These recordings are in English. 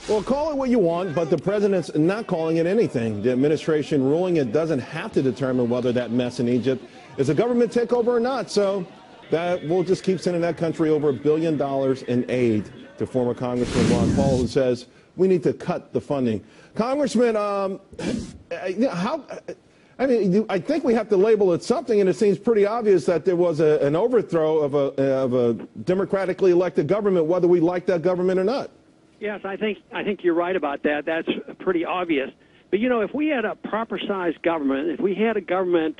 Well, call it what you want, but the president's not calling it anything. The administration ruling it doesn't have to determine whether that mess in Egypt is a government takeover or not. So that we'll just keep sending that country over $1 billion in aid to former Congressman Ron Paul, who says we need to cut the funding. Congressman, I think we have to label it something, and it seems pretty obvious that there was an overthrow of a democratically elected government, whether we like that government or not. Yes, I think you're right about that. That's pretty obvious. But, you know, if we had a proper-sized government, if we had a government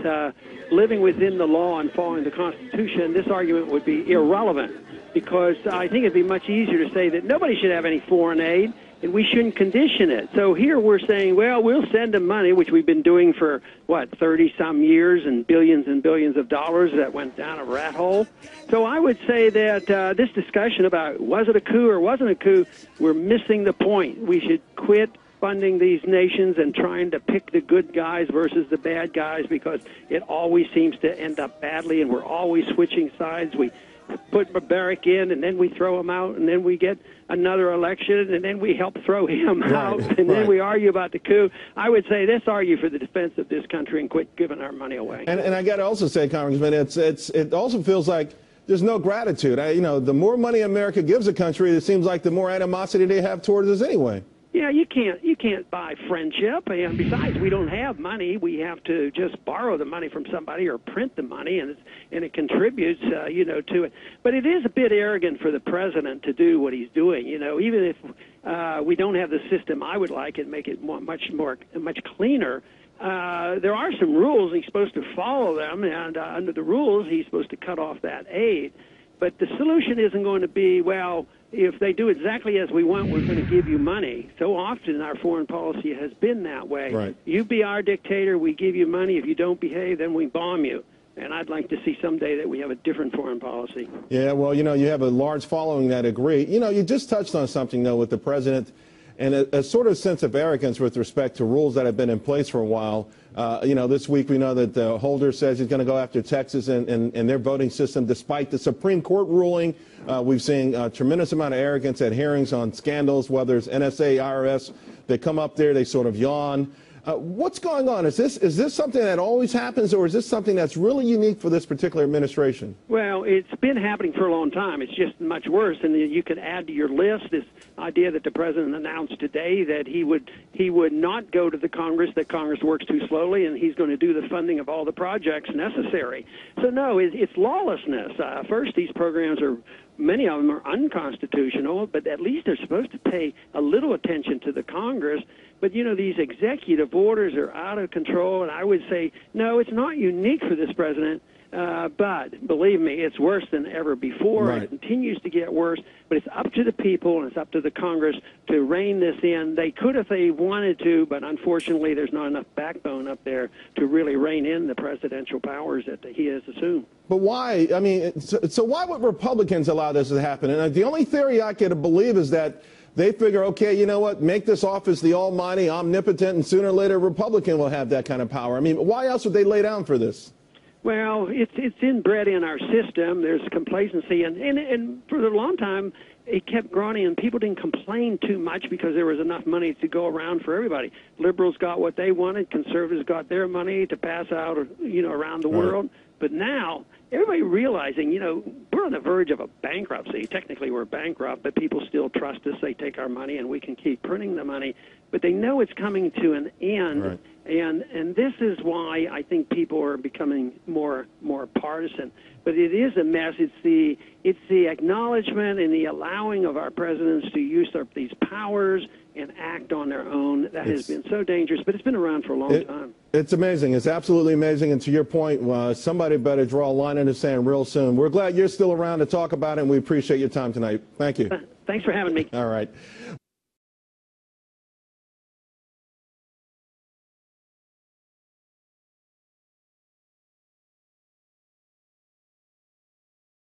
living within the law and following the Constitution, this argument would be irrelevant, because I think it'd be much easier to say that nobody should have any foreign aid and we shouldn't condition it. So here we're saying, well, we'll send them money, which we've been doing for, 30-some years, and billions of dollars that went down a rat hole. So I would say that this discussion about was it a coup or wasn't a coup, we're missing the point. We should quit funding these nations and trying to pick the good guys versus the bad guys, because it always seems to end up badly, and we're always switching sides. We put Mubarak in, and then we throw him out, and then we get another election, and then we help throw him out, and then we argue about the coup. I would say let's argue for the defense of this country and quit giving our money away. And I got to also say, Congressman, it also feels like there's no gratitude. The more money America gives a country, it seems like the more animosity they have towards us anyway. Yeah, you can't buy friendship, and besides, we don't have money. We have to just borrow the money from somebody or print the money, and it contributes, to it. But it is a bit arrogant for the president to do what he's doing. Even if we don't have the system I would like and make it much cleaner. There are some rules. He's supposed to follow them, and under the rules, he's supposed to cut off that aid. But the solution isn't going to be, well, if they do exactly as we want, we're going to give you money. So often our foreign policy has been that way. Right. You be our dictator, we give you money. If you don't behave, then we bomb you. And I'd like to see someday that we have a different foreign policy. Yeah, well, you have a large following that agree. You just touched on something, though, with the president, and a sort of sense of arrogance with respect to rules that have been in place for a while. This week we know that Holder says he's going to go after Texas and their voting system, despite the Supreme Court ruling. We've seen a tremendous amount of arrogance at hearings on scandals, whether it's NSA, IRS. They come up there, they sort of yawn. What's going on? Is this something that always happens, or is this something that's really unique for this particular administration? Well, it's been happening for a long time. It's just much worse. And you could add to your list this idea that the president announced today that he would not go to the Congress, that Congress works too slowly, and he's going to do the funding of all the projects necessary. So, no, it's lawlessness. First, these programs many of them are unconstitutional, but at least they're supposed to pay a little attention to the Congress. But, these executive orders are out of control, and I would say, no, it's not unique for this president, but believe me, it's worse than ever before. Right. It continues to get worse, but it's up to the people and it's up to the Congress to rein this in. They could if they wanted to, but unfortunately there's not enough backbone up there to really rein in the presidential powers that he has assumed. But why? So why would Republicans allow this to happen? And the only theory I could believe is that they figure, okay, you know what, make this office the almighty, omnipotent, and sooner or later a Republican will have that kind of power. Why else would they lay down for this? Well, it's inbred in our system. There's complacency, and for a long time it kept growing, and people didn't complain too much because there was enough money to go around for everybody. Liberals got what they wanted, conservatives got their money to pass out, around the world. But now everybody realizing, we're on the verge of a bankruptcy. Technically, we're bankrupt, but people still trust us. They take our money, and we can keep printing the money. But they know it's coming to an end. Right. And this is why I think people are becoming more partisan. But it is a mess. It's the acknowledgement and the allowing of our presidents to usurp these powers and act on their own. That has been so dangerous, but it's been around for a long time. It's amazing. It's absolutely amazing. And to your point, somebody better draw a line in the sand real soon. We're glad you're still around to talk about it, and we appreciate your time tonight. Thank you. Thanks for having me. All right.